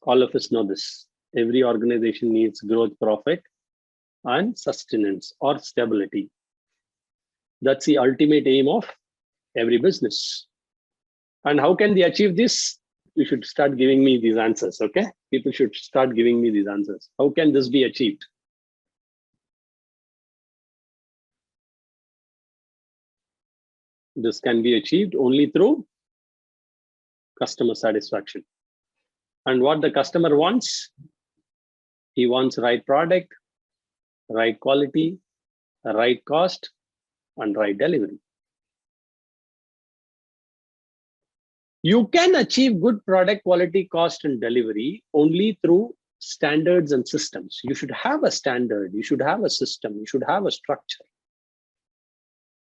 All of us know this. Every organization needs growth, profit, and sustenance or stability. That's the ultimate aim of every business. And how can they achieve this? You should start giving me these answers, okay? People should start giving me these answers. How can this be achieved? This can be achieved only through customer satisfaction. And what the customer wants, he wants right product, right quality, right cost, and right delivery. You can achieve good product quality, cost, and delivery only through standards and systems. You should have a standard, you should have a system, you should have a structure.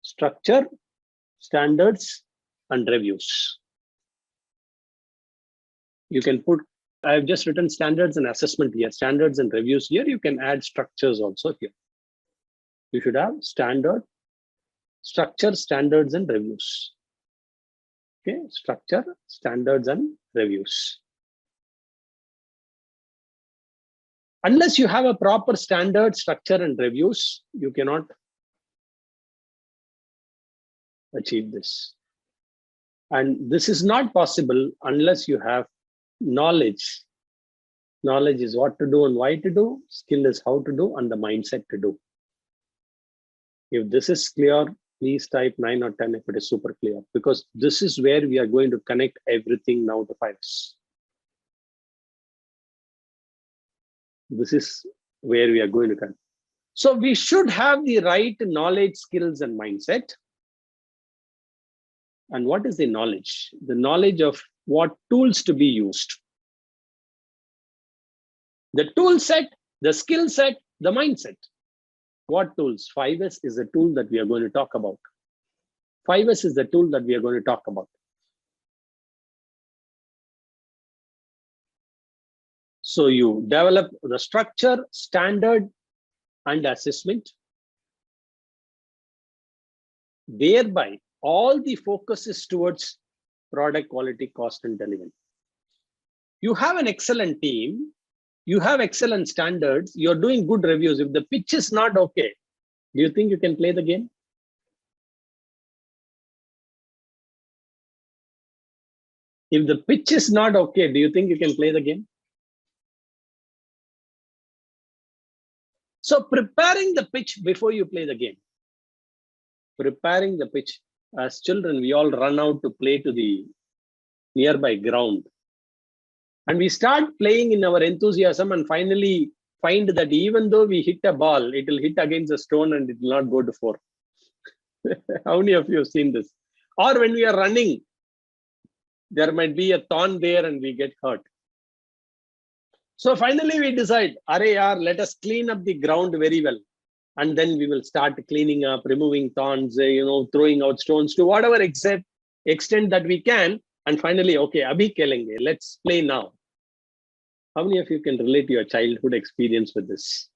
Structure, standards, and reviews. You can put, I've just written standards and assessment here, standards and reviews here. You can add structures also here. You should have standard, structure, standards, and reviews. Okay, structure, standards, and reviews. Unless you have a proper standard, structure, and reviews, you cannot achieve this. And this is not possible unless you have knowledge. Knowledge is what to do and why to do. Skill is how to do and the mindset to do. If this is clear, please type 9 or 10 if it is super clear, because this is where we are going to connect everything now to 5S. This is where we are going to connect. So we should have the right knowledge, skills, and mindset. And what is the knowledge? The knowledge of what tools to be used. The tool set, the skill set, the mindset. What tools? 5S is the tool that we are going to talk about. 5S is the tool that we are going to talk about. So you develop the structure, standard, and assessment. Thereby, all the focus is towards product quality, cost, and delivery. You have an excellent team. You have excellent standards. You're doing good reviews. If the pitch is not okay, do you think you can play the game? If the pitch is not okay, do you think you can play the game? So preparing the pitch before you play the game. Preparing the pitch. As children, we all run out to play to the nearby ground. And we start playing in our enthusiasm and finally find that even though we hit a ball, it will hit against a stone and it will not go to 4. How many of you have seen this? Or when we are running, there might be a thorn there and we get hurt. So finally we decide, arey yaar, let us clean up the ground very well. And then we will start cleaning up, removing thorns, throwing out stones to whatever extent that we can. And finally, okay, abhi khelenge, let's play now. How many of you can relate to your childhood experience with this?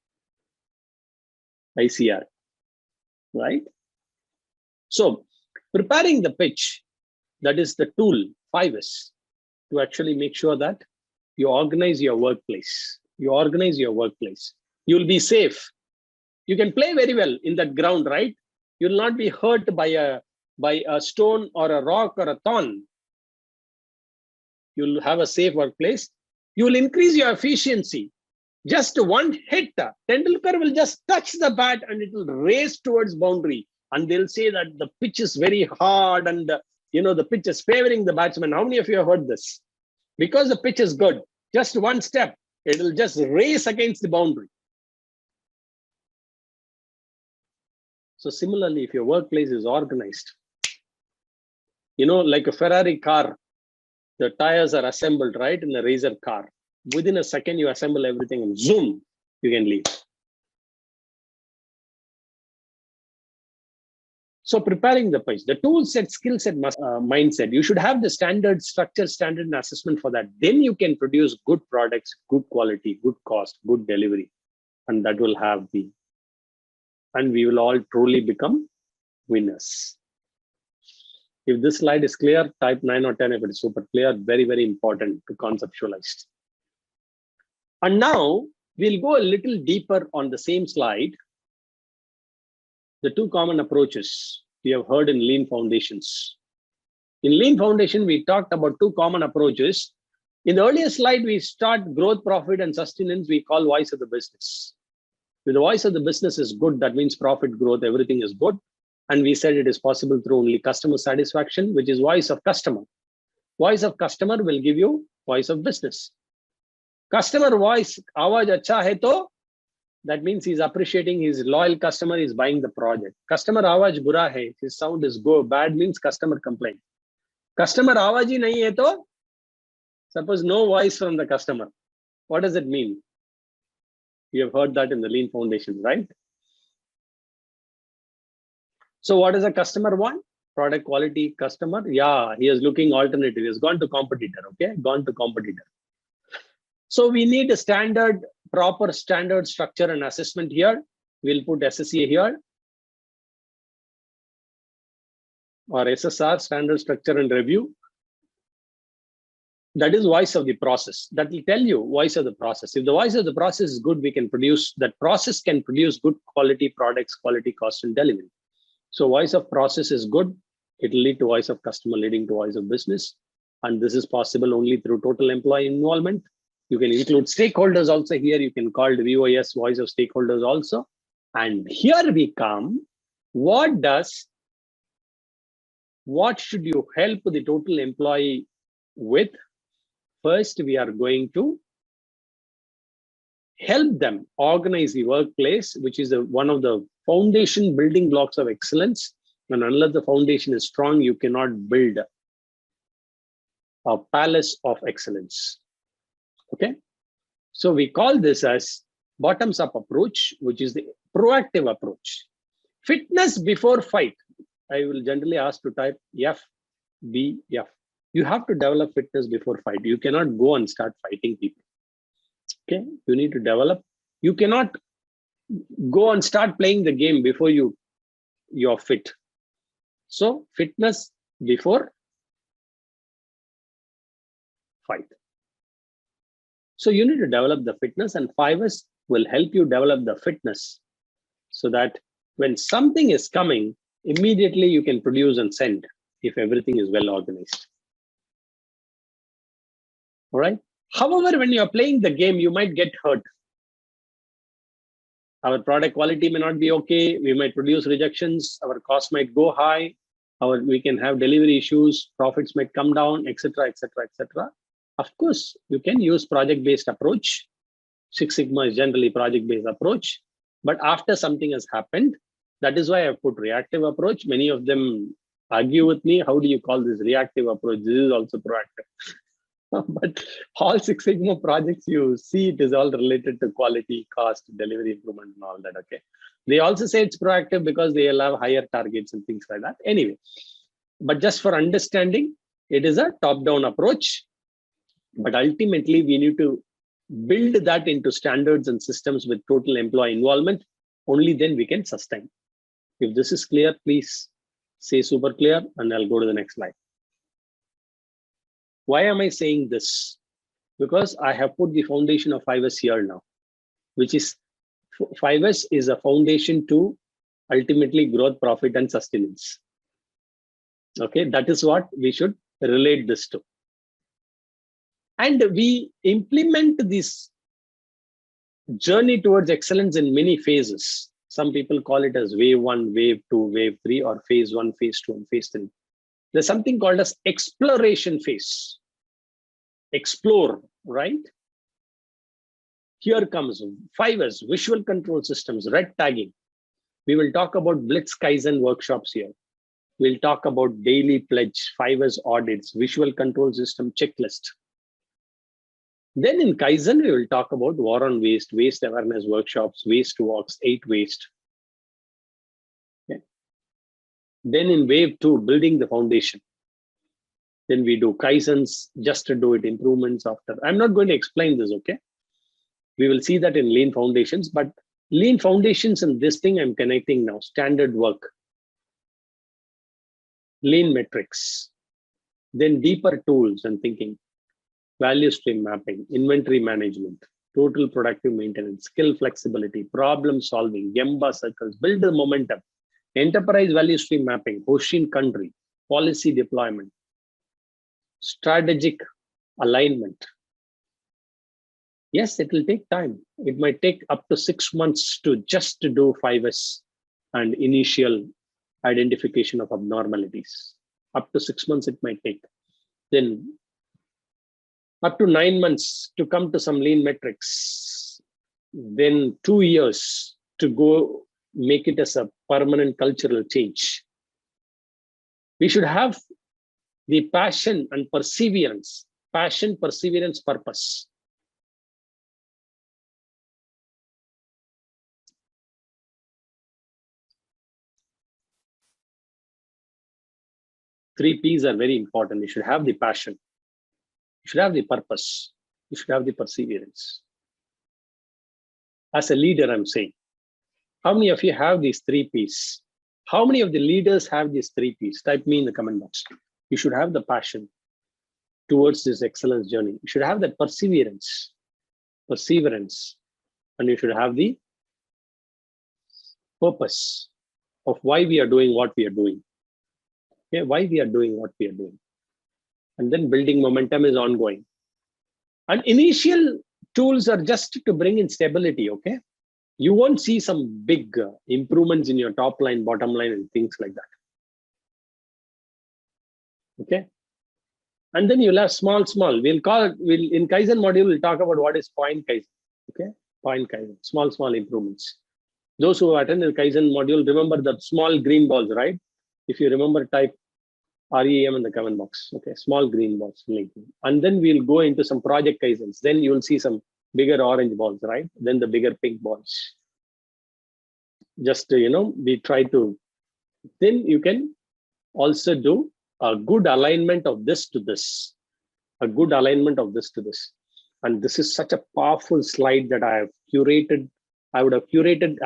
ICR, right? So preparing the pitch, that is the tool, 5S, to actually make sure that you organize your workplace. You organize your workplace. You'll be safe. You can play very well in that ground, right? You'll not be hurt by a stone or a rock or a thorn. You'll have a safe workplace. You will increase your efficiency. Just one hit, Tendulkar will just touch the bat and it will race towards boundary. And they'll say that the pitch is very hard and the pitch is favoring the batsman. How many of you have heard this? Because the pitch is good, just one step, it will just race against the boundary. So similarly, if your workplace is organized, like a Ferrari car, the tires are assembled, right, in a racer car. Within a second, you assemble everything and zoom, you can leave. So preparing the pitch, the tool set, skill set, mindset, you should have the standard structure, standard and assessment for that. Then you can produce good products, good quality, good cost, good delivery. And that will have and we will all truly become winners. If this slide is clear, type 9 or 10 if it is super clear. Very, very important to conceptualize. And now we'll go a little deeper on the same slide. The two common approaches we have heard in Lean Foundations. In Lean Foundation, we talked about two common approaches. In the earlier slide, we start growth, profit, and sustenance. We call voice of the business. If the voice of the business is good, that means profit, growth, everything is good. And we said it is possible through only customer satisfaction, which is voice of customer. Voice of customer will give you voice of business. Customer voice, awaaj acha hai to, that means he's appreciating his loyal customer is buying the project. Customer awaaj bura hai, his sound is go bad means customer complaint. Customer awaaj hi nahi hai to, suppose no voice from the customer. What does it mean? You have heard that in the Lean Foundation, right? So what does a customer want? Product quality customer. Yeah, he is looking alternative. He has gone to competitor, okay? Gone to competitor. So we need a standard, proper standard structure and assessment here. We'll put SSA here. Or SSR, standard structure and review. That is voice of the process. That will tell you voice of the process. If the voice of the process is good, we can produce, that process can produce good quality products, quality, cost, and delivery. So voice of process is good. It will lead to voice of customer, leading to voice of business. And this is possible only through total employee involvement. You can include stakeholders also here. You can call the VOS, voice of stakeholders also. And here we come. What should you help the total employee with? First, we are going to help them organize the workplace, which is one of the foundation building blocks of excellence. And unless the foundation is strong, you cannot build a palace of excellence. Okay. So we call this as bottoms up approach, which is the proactive approach. Fitness before fight. I will generally ask to type F, B, F. You have to develop fitness before fight. You cannot go and start fighting people. Okay. You need to develop. You cannot go and start playing the game before you're fit. So fitness before fight. So you need to develop the fitness, and 5S will help you develop the fitness so that when something is coming, immediately you can produce and send if everything is well organized. All right. However, when you're playing the game, you might get hurt. Our product quality may not be okay. We might produce rejections. Our cost might go high. We can have delivery issues. Profits might come down, etc., etc., etc. Of course, you can use project-based approach. Six Sigma is generally project-based approach. But after something has happened, that is why I put reactive approach. Many of them argue with me. How do you call this reactive approach? This is also proactive. But all Six Sigma projects, you see, it is all related to quality, cost, delivery improvement, and all that. Okay. They also say it's proactive because they allow higher targets and things like that. Anyway, but just for understanding, it is a top-down approach. But ultimately, we need to build that into standards and systems with total employee involvement. Only then we can sustain. If this is clear, please say super clear, and I'll go to the next slide. Why am I saying this? Because I have put the foundation of 5S here now, which is 5S is a foundation to ultimately growth, profit, and sustenance. Okay, that is what we should relate this to. And we implement this journey towards excellence in many phases. Some people call it as wave 1, wave 2, wave 3, or phase 1, phase 2, and phase 3. There's something called as exploration phase. Explore, right? Here comes 5S, visual control systems, red tagging. We will talk about Blitz Kaizen workshops here. We'll talk about daily pledge, 5S audits, visual control system checklist. Then in Kaizen, we will talk about war on waste, waste awareness workshops, waste walks, 8 waste. Okay. Then in wave 2, building the foundation. Then we do Kaizens just to do it, improvements after. I'm not going to explain this, okay? We will see that in Lean Foundations, but Lean Foundations and this thing I'm connecting now, standard work, Lean metrics, then deeper tools and thinking, value stream mapping, inventory management, total productive maintenance, skill flexibility, problem solving, Gemba circles, build the momentum, enterprise value stream mapping, Hoshin country, policy deployment, strategic alignment. Yes, it will take time. It might take up to 6 months to just to do 5S and initial identification of abnormalities. Up to 6 months it might take. Then up to 9 months to come to some lean metrics. Then 2 years to go make it as a permanent cultural change. We should have the passion and perseverance, purpose. 3 P's are very important. You should have the passion. You should have the purpose. You should have the perseverance. As a leader, I'm saying, how many of you have these 3 P's? How many of the leaders have these 3 P's? Type me in the comment box. You should have the passion towards this excellence journey. You should have that perseverance, and you should have the purpose of why we are doing what we are doing. Okay, why we are doing what we are doing. And then building momentum is ongoing. And initial tools are just to bring in stability, okay? You won't see some big improvements in your top line, bottom line, and things like that. Okay? And then you'll have small. We'll call it, in Kaizen module, we'll talk about what is point Kaizen. Okay? Point Kaizen, small improvements. Those who attend the Kaizen module, remember the small green balls, right? If you remember, type REM in the comment box. Okay, small green balls. And then we'll go into some project Kaizens. Then you will see some bigger orange balls, right? Then the bigger pink balls. Just, we try to, then you can also do a good alignment of this to this, And this is such a powerful slide that I have curated. I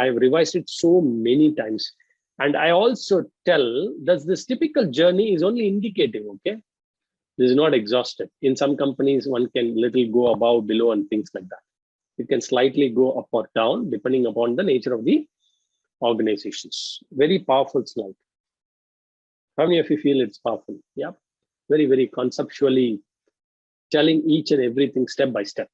have revised it so many times. And I also tell that this typical journey is only indicative, okay? This is not exhaustive. In some companies, one can little go above, below, and things like that. You can slightly go up or down, depending upon the nature of the organizations. Very powerful slide. How many of you feel it's powerful? Yeah, very, very conceptually telling each and everything step by step.